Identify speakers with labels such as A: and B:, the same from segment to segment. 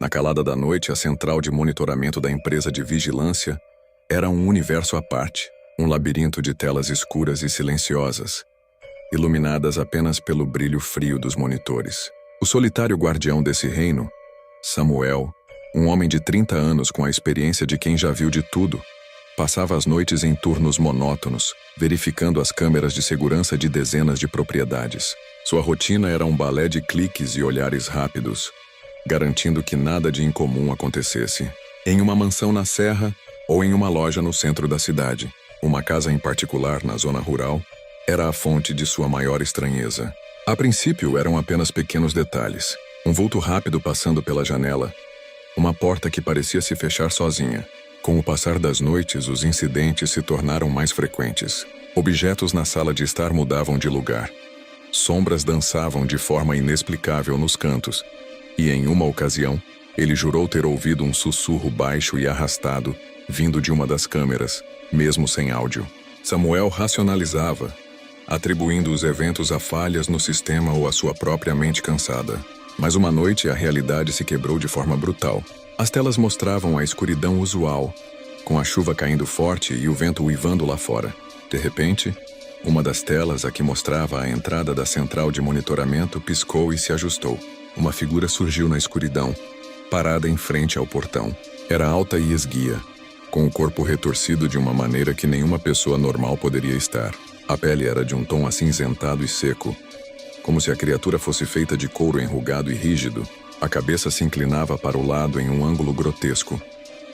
A: Na calada da noite, a central de monitoramento da empresa de vigilância era um universo à parte, um labirinto de telas escuras e silenciosas, iluminadas apenas pelo brilho frio dos monitores. O solitário guardião desse reino, Samuel, um homem de 30 anos com a experiência de quem já viu de tudo, passava as noites em turnos monótonos, verificando as câmeras de segurança de dezenas de propriedades. Sua rotina era um balé de cliques e olhares rápidos, garantindo que nada de incomum acontecesse. Em uma mansão na serra ou em uma loja no centro da cidade, uma casa em particular na zona rural era a fonte de sua maior estranheza. A princípio eram apenas pequenos detalhes. Um vulto rápido passando pela janela, uma porta que parecia se fechar sozinha. Com o passar das noites, os incidentes se tornaram mais frequentes. Objetos na sala de estar mudavam de lugar. Sombras dançavam de forma inexplicável nos cantos. E em uma ocasião, ele jurou ter ouvido um sussurro baixo e arrastado, vindo de uma das câmeras, mesmo sem áudio. Samuel racionalizava, atribuindo os eventos a falhas no sistema ou à sua própria mente cansada. Mas uma noite, a realidade se quebrou de forma brutal. As telas mostravam a escuridão usual, com a chuva caindo forte e o vento uivando lá fora. De repente, uma das telas, a que mostrava a entrada da central de monitoramento, piscou e se ajustou. Uma figura surgiu na escuridão, parada em frente ao portão. Era alta e esguia, com o corpo retorcido de uma maneira que nenhuma pessoa normal poderia estar. A pele era de um tom acinzentado e seco, como se a criatura fosse feita de couro enrugado e rígido. A cabeça se inclinava para o lado em um ângulo grotesco,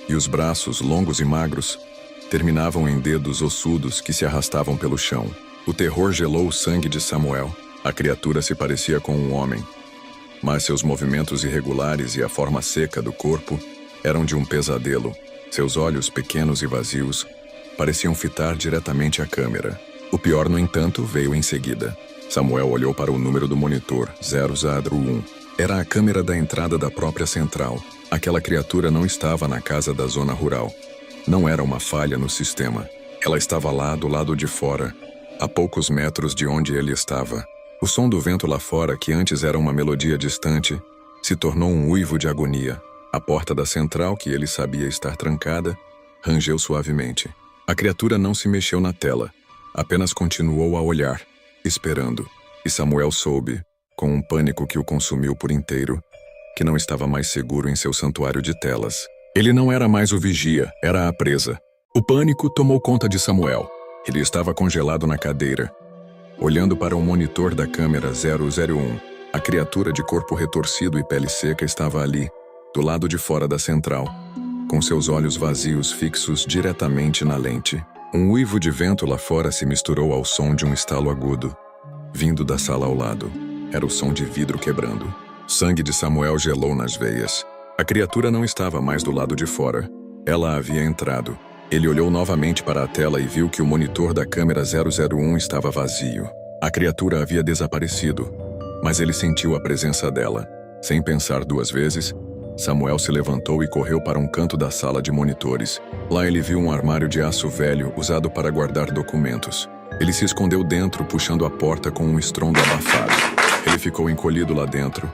A: e os braços, longos e magros, terminavam em dedos ossudos que se arrastavam pelo chão. O terror gelou o sangue de Samuel. A criatura se parecia com um homem, mas seus movimentos irregulares e a forma seca do corpo eram de um pesadelo. Seus olhos, pequenos e vazios, pareciam fitar diretamente a câmera. O pior, no entanto, veio em seguida. Samuel olhou para o número do monitor, 001. Era a câmera da entrada da própria central. Aquela criatura não estava na casa da zona rural. Não era uma falha no sistema. Ela estava lá do lado de fora, a poucos metros de onde ele estava. O som do vento lá fora, que antes era uma melodia distante, se tornou um uivo de agonia. A porta da central, que ele sabia estar trancada, rangeu suavemente. A criatura não se mexeu na tela, apenas continuou a olhar, esperando. E Samuel soube, com um pânico que o consumiu por inteiro, que não estava mais seguro em seu santuário de telas. Ele não era mais o vigia, era a presa. O pânico tomou conta de Samuel. Ele estava congelado na cadeira, olhando para o monitor da câmera 001. A criatura de corpo retorcido e pele seca estava ali, do lado de fora da central, com seus olhos vazios fixos diretamente na lente. Um uivo de vento lá fora se misturou ao som de um estalo agudo, vindo da sala ao lado. Era o som de vidro quebrando. O sangue de Samuel gelou nas veias. A criatura não estava mais do lado de fora. Ela havia entrado. Ele olhou novamente para a tela e viu que o monitor da câmera 001 estava vazio. A criatura havia desaparecido, mas ele sentiu a presença dela. Sem pensar duas vezes, Samuel se levantou e correu para um canto da sala de monitores. Lá ele viu um armário de aço velho usado para guardar documentos. Ele se escondeu dentro, puxando a porta com um estrondo abafado. Ele ficou encolhido lá dentro,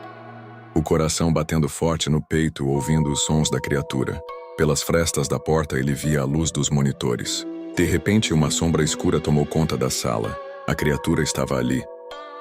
A: o coração batendo forte no peito, ouvindo os sons da criatura. Pelas frestas da porta ele via a luz dos monitores. De repente, uma sombra escura tomou conta da sala. A criatura estava ali.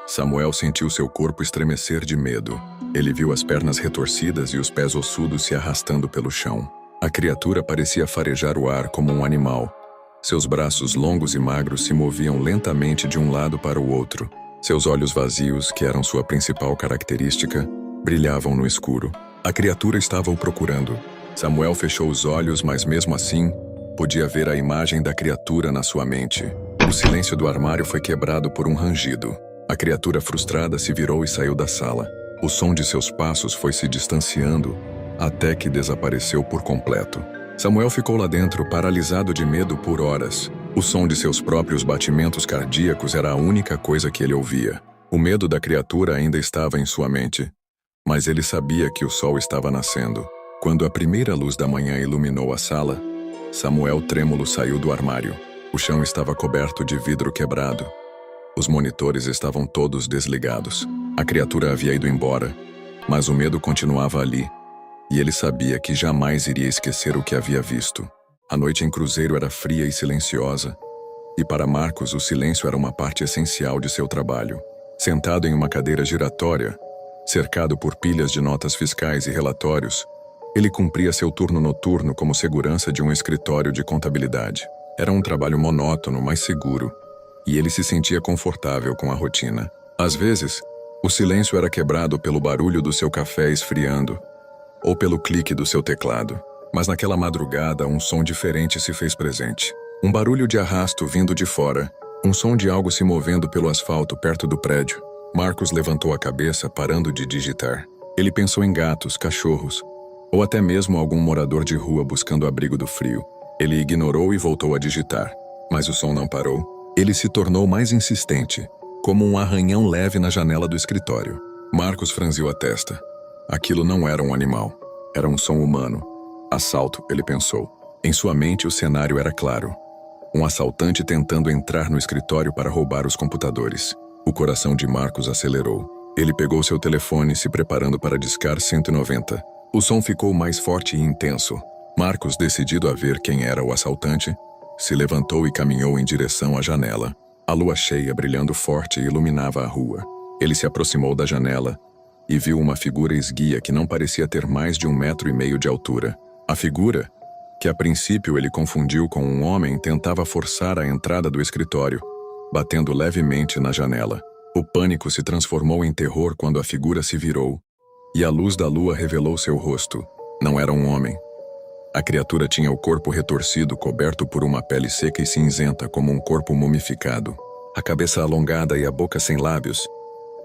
A: Samuel sentiu seu corpo estremecer de medo. Ele viu as pernas retorcidas e os pés ossudos se arrastando pelo chão. A criatura parecia farejar o ar como um animal. Seus braços longos e magros se moviam lentamente de um lado para o outro. Seus olhos vazios, que eram sua principal característica, brilhavam no escuro. A criatura estava o procurando. Samuel fechou os olhos, mas mesmo assim, podia ver a imagem da criatura na sua mente. O silêncio do armário foi quebrado por um rangido. A criatura frustrada se virou e saiu da sala. O som de seus passos foi se distanciando, até que desapareceu por completo. Samuel ficou lá dentro, paralisado de medo por horas. O som de seus próprios batimentos cardíacos era a única coisa que ele ouvia. O medo da criatura ainda estava em sua mente, mas ele sabia que o sol estava nascendo. Quando a primeira luz da manhã iluminou a sala, Samuel trêmulo saiu do armário. O chão estava coberto de vidro quebrado. Os monitores estavam todos desligados. A criatura havia ido embora, mas o medo continuava ali, e ele sabia que jamais iria esquecer o que havia visto. A noite em Cruzeiro era fria e silenciosa, e para Marcos o silêncio era uma parte essencial de seu trabalho. Sentado em uma cadeira giratória, cercado por pilhas de notas fiscais e relatórios, ele cumpria seu turno noturno como segurança de um escritório de contabilidade. Era um trabalho monótono, mas seguro, e ele se sentia confortável com a rotina. Às vezes, o silêncio era quebrado pelo barulho do seu café esfriando, ou pelo clique do seu teclado. Mas naquela madrugada, um som diferente se fez presente. Um barulho de arrasto vindo de fora, um som de algo se movendo pelo asfalto perto do prédio. Marcos levantou a cabeça, parando de digitar. Ele pensou em gatos, cachorros, ou até mesmo algum morador de rua buscando abrigo do frio. Ele ignorou e voltou a digitar. Mas o som não parou. Ele se tornou mais insistente, como um arranhão leve na janela do escritório. Marcos franziu a testa. Aquilo não era um animal. Era um som humano. Assalto, ele pensou. Em sua mente, o cenário era claro. Um assaltante tentando entrar no escritório para roubar os computadores. O coração de Marcos acelerou. Ele pegou seu telefone, se preparando para discar 190. O som ficou mais forte e intenso. Marcos, decidido a ver quem era o assaltante, se levantou e caminhou em direção à janela. A lua cheia, brilhando forte, iluminava a rua. Ele se aproximou da janela e viu uma figura esguia que não parecia ter mais de 1,5 metros de altura. A figura, que a princípio ele confundiu com um homem, tentava forçar a entrada do escritório, batendo levemente na janela. O pânico se transformou em terror quando a figura se virou, e a luz da lua revelou seu rosto. Não era um homem. A criatura tinha o corpo retorcido, coberto por uma pele seca e cinzenta como um corpo mumificado. A cabeça alongada e a boca sem lábios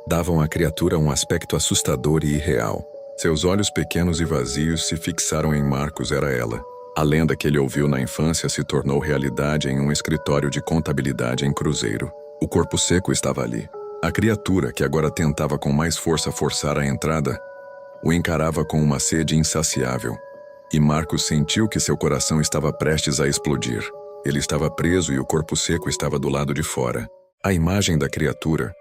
A: davam à criatura um aspecto assustador e irreal. Seus olhos pequenos e vazios se fixaram em Marcos. Era ela. A lenda que ele ouviu na infância se tornou realidade em um escritório de contabilidade em Cruzeiro. O corpo seco estava ali. A criatura, que agora tentava com mais força forçar a entrada, o encarava com uma sede insaciável. E Marcos sentiu que seu coração estava prestes a explodir. Ele estava preso e o corpo seco estava do lado de fora. A imagem da criatura,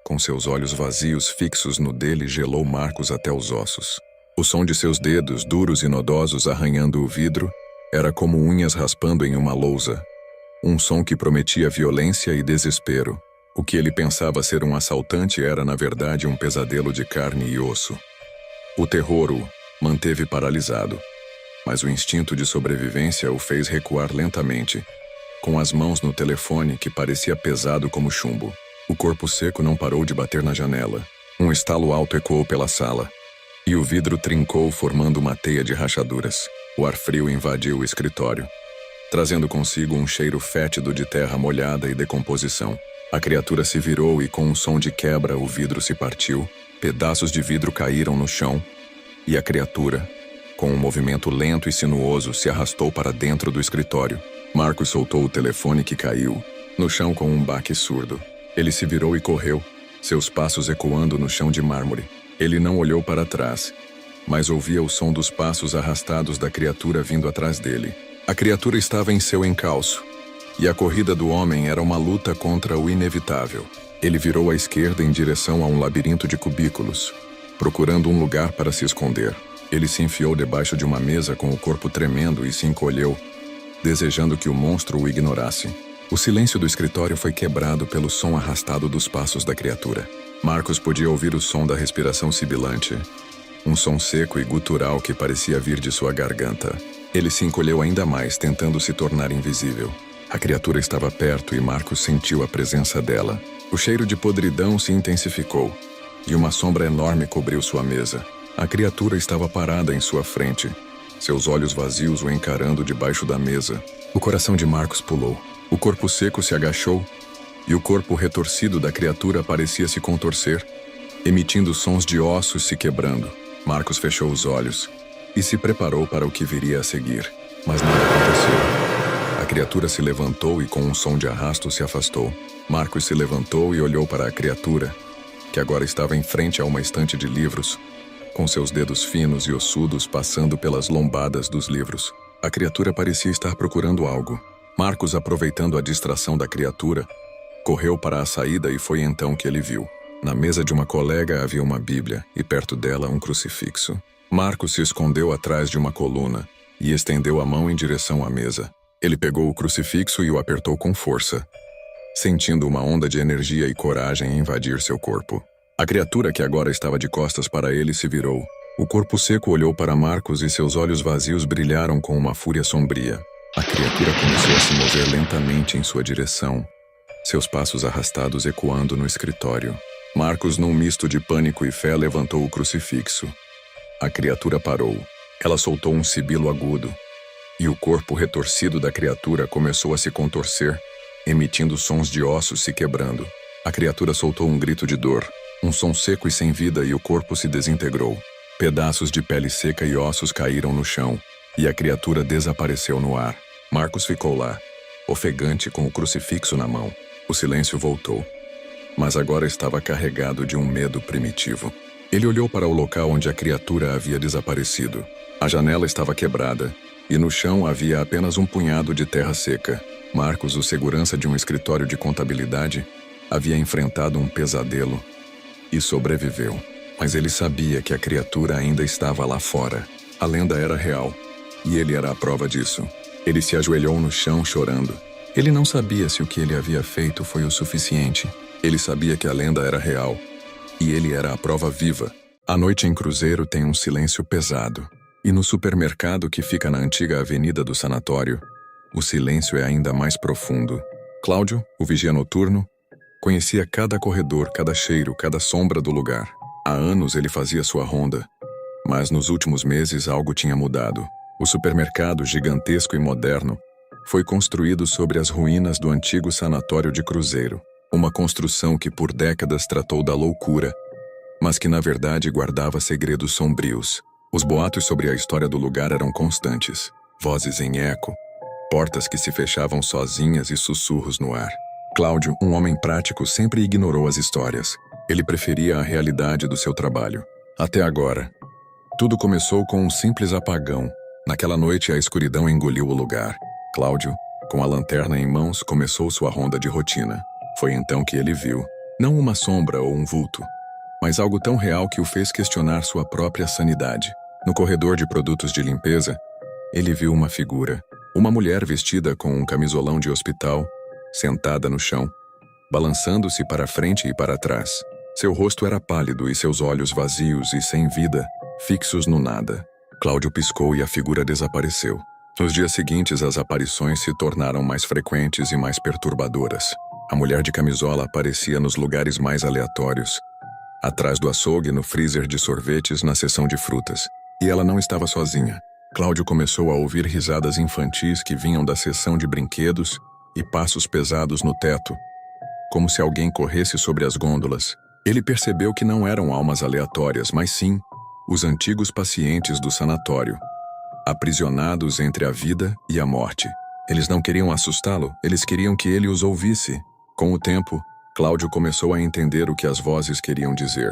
A: com seus olhos vazios fixos no dele, gelou Marcos até os ossos. O som de seus dedos, duros e nodosos, arranhando o vidro, era como unhas raspando em uma lousa. Um som que prometia violência e desespero. O que ele pensava ser um assaltante era, na verdade, um pesadelo de carne e osso. O terror o manteve paralisado, mas o instinto de sobrevivência o fez recuar lentamente, com as mãos no telefone que parecia pesado como chumbo. O corpo seco não parou de bater na janela. Um estalo alto ecoou pela sala, e o vidro trincou formando uma teia de rachaduras. O ar frio invadiu o escritório, trazendo consigo um cheiro fétido de terra molhada e decomposição. A criatura se virou e, com um som de quebra, o vidro se partiu, pedaços de vidro caíram no chão, e a criatura, com um movimento lento e sinuoso, se arrastou para dentro do escritório. Marcos soltou o telefone que caiu no chão com um baque surdo. Ele se virou e correu, seus passos ecoando no chão de mármore. Ele não olhou para trás, mas ouvia o som dos passos arrastados da criatura vindo atrás dele. A criatura estava em seu encalço, e a corrida do homem era uma luta contra o inevitável. Ele virou à esquerda em direção a um labirinto de cubículos, procurando um lugar para se esconder. Ele se enfiou debaixo de uma mesa com o corpo tremendo e se encolheu, desejando que o monstro o ignorasse. O silêncio do escritório foi quebrado pelo som arrastado dos passos da criatura. Marcos podia ouvir o som da respiração sibilante, um som seco e gutural que parecia vir de sua garganta. Ele se encolheu ainda mais, tentando se tornar invisível. A criatura estava perto e Marcos sentiu a presença dela. O cheiro de podridão se intensificou, e uma sombra enorme cobriu sua mesa. A criatura estava parada em sua frente, seus olhos vazios o encarando debaixo da mesa. O coração de Marcos pulou. O corpo seco se agachou, e o corpo retorcido da criatura parecia se contorcer, emitindo sons de ossos se quebrando. Marcos fechou os olhos e se preparou para o que viria a seguir. Mas nada aconteceu. A criatura se levantou e, com um som de arrasto, se afastou. Marcos se levantou e olhou para a criatura, que agora estava em frente a uma estante de livros, com seus dedos finos e ossudos passando pelas lombadas dos livros. A criatura parecia estar procurando algo. Marcos, aproveitando a distração da criatura, correu para a saída e foi então que ele viu. Na mesa de uma colega havia uma Bíblia e perto dela um crucifixo. Marcos se escondeu atrás de uma coluna e estendeu a mão em direção à mesa. Ele pegou o crucifixo e o apertou com força, sentindo uma onda de energia e coragem invadir seu corpo. A criatura que agora estava de costas para ele se virou. O corpo seco olhou para Marcos e seus olhos vazios brilharam com uma fúria sombria. A criatura começou a se mover lentamente em sua direção, seus passos arrastados ecoando no escritório. Marcos, num misto de pânico e fé, levantou o crucifixo. A criatura parou. Ela soltou um sibilo agudo, e o corpo retorcido da criatura começou a se contorcer, emitindo sons de ossos se quebrando. A criatura soltou um grito de dor, um som seco e sem vida, e o corpo se desintegrou. Pedaços de pele seca e ossos caíram no chão, e a criatura desapareceu no ar. Marcos ficou lá, ofegante, com o crucifixo na mão. O silêncio voltou, mas agora estava carregado de um medo primitivo. Ele olhou para o local onde a criatura havia desaparecido. A janela estava quebrada, e no chão havia apenas um punhado de terra seca. Marcos, o segurança de um escritório de contabilidade, havia enfrentado um pesadelo e sobreviveu. Mas ele sabia que a criatura ainda estava lá fora. A lenda era real, e ele era a prova disso. Ele se ajoelhou no chão chorando. Ele não sabia se o que ele havia feito foi o suficiente. Ele sabia que a lenda era real, e ele era a prova viva. A noite em Cruzeiro tem um silêncio pesado. E no supermercado que fica na antiga avenida do sanatório, o silêncio é ainda mais profundo. Cláudio, o vigia noturno, conhecia cada corredor, cada cheiro, cada sombra do lugar. Há anos ele fazia sua ronda, mas nos últimos meses algo tinha mudado. O supermercado, gigantesco e moderno, foi construído sobre as ruínas do antigo sanatório de Cruzeiro. Uma construção que por décadas tratou da loucura, mas que na verdade guardava segredos sombrios. Os boatos sobre a história do lugar eram constantes. Vozes em eco, portas que se fechavam sozinhas e sussurros no ar. Cláudio, um homem prático, sempre ignorou as histórias. Ele preferia a realidade do seu trabalho. Até agora. Tudo começou com um simples apagão. Naquela noite, a escuridão engoliu o lugar. Cláudio, com a lanterna em mãos, começou sua ronda de rotina. Foi então que ele viu, não uma sombra ou um vulto, mas algo tão real que o fez questionar sua própria sanidade. No corredor de produtos de limpeza, ele viu uma figura. Uma mulher vestida com um camisolão de hospital, sentada no chão, balançando-se para frente e para trás. Seu rosto era pálido e seus olhos vazios e sem vida, fixos no nada. Cláudio piscou e a figura desapareceu. Nos dias seguintes, as aparições se tornaram mais frequentes e mais perturbadoras. A mulher de camisola aparecia nos lugares mais aleatórios, atrás do açougue, no freezer de sorvetes, na seção de frutas. E ela não estava sozinha. Cláudio começou a ouvir risadas infantis que vinham da seção de brinquedos e passos pesados no teto, como se alguém corresse sobre as gôndolas. Ele percebeu que não eram almas aleatórias, mas sim os antigos pacientes do sanatório, aprisionados entre a vida e a morte. Eles não queriam assustá-lo, eles queriam que ele os ouvisse. Com o tempo, Cláudio começou a entender o que as vozes queriam dizer.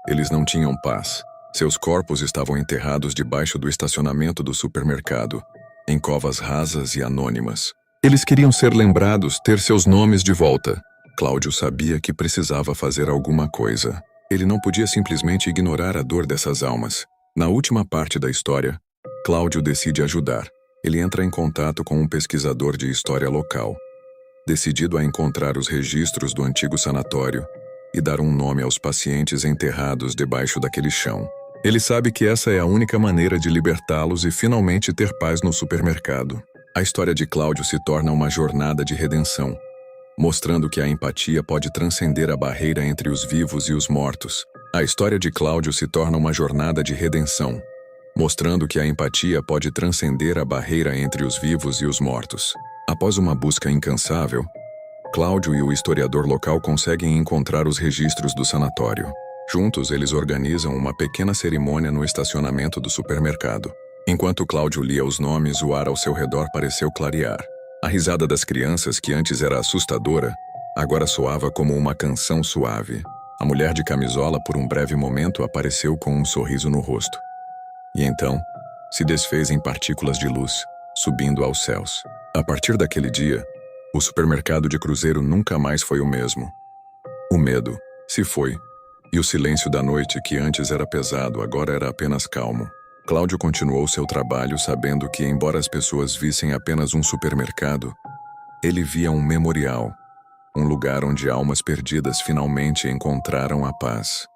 A: Eles não tinham paz. Seus corpos estavam enterrados debaixo do estacionamento do supermercado, em covas rasas e anônimas. Eles queriam ser lembrados, ter seus nomes de volta. Cláudio sabia que precisava fazer alguma coisa. Ele não podia simplesmente ignorar a dor dessas almas. Na última parte da história, Cláudio decide ajudar. Ele entra em contato com um pesquisador de história local, decidido a encontrar os registros do antigo sanatório e dar um nome aos pacientes enterrados debaixo daquele chão. Ele sabe que essa é a única maneira de libertá-los e finalmente ter paz no supermercado. A história de Cláudio se torna uma jornada de redenção, mostrando que a empatia pode transcender a barreira entre os vivos e os mortos. A história de Cláudio se torna uma jornada de redenção, mostrando que a empatia pode transcender a barreira entre os vivos e os mortos. Após uma busca incansável, Cláudio e o historiador local conseguem encontrar os registros do sanatório. Juntos, eles organizam uma pequena cerimônia no estacionamento do supermercado. Enquanto Cláudio lia os nomes, o ar ao seu redor pareceu clarear. A risada das crianças, que antes era assustadora, agora soava como uma canção suave. A mulher de camisola, por um breve momento, apareceu com um sorriso no rosto. E então, se desfez em partículas de luz, subindo aos céus. A partir daquele dia, o supermercado de Cruzeiro nunca mais foi o mesmo. O medo se foi, e o silêncio da noite, que antes era pesado, agora era apenas calmo. Cláudio continuou seu trabalho sabendo que, embora as pessoas vissem apenas um supermercado, ele via um memorial, um lugar onde almas perdidas finalmente encontraram a paz.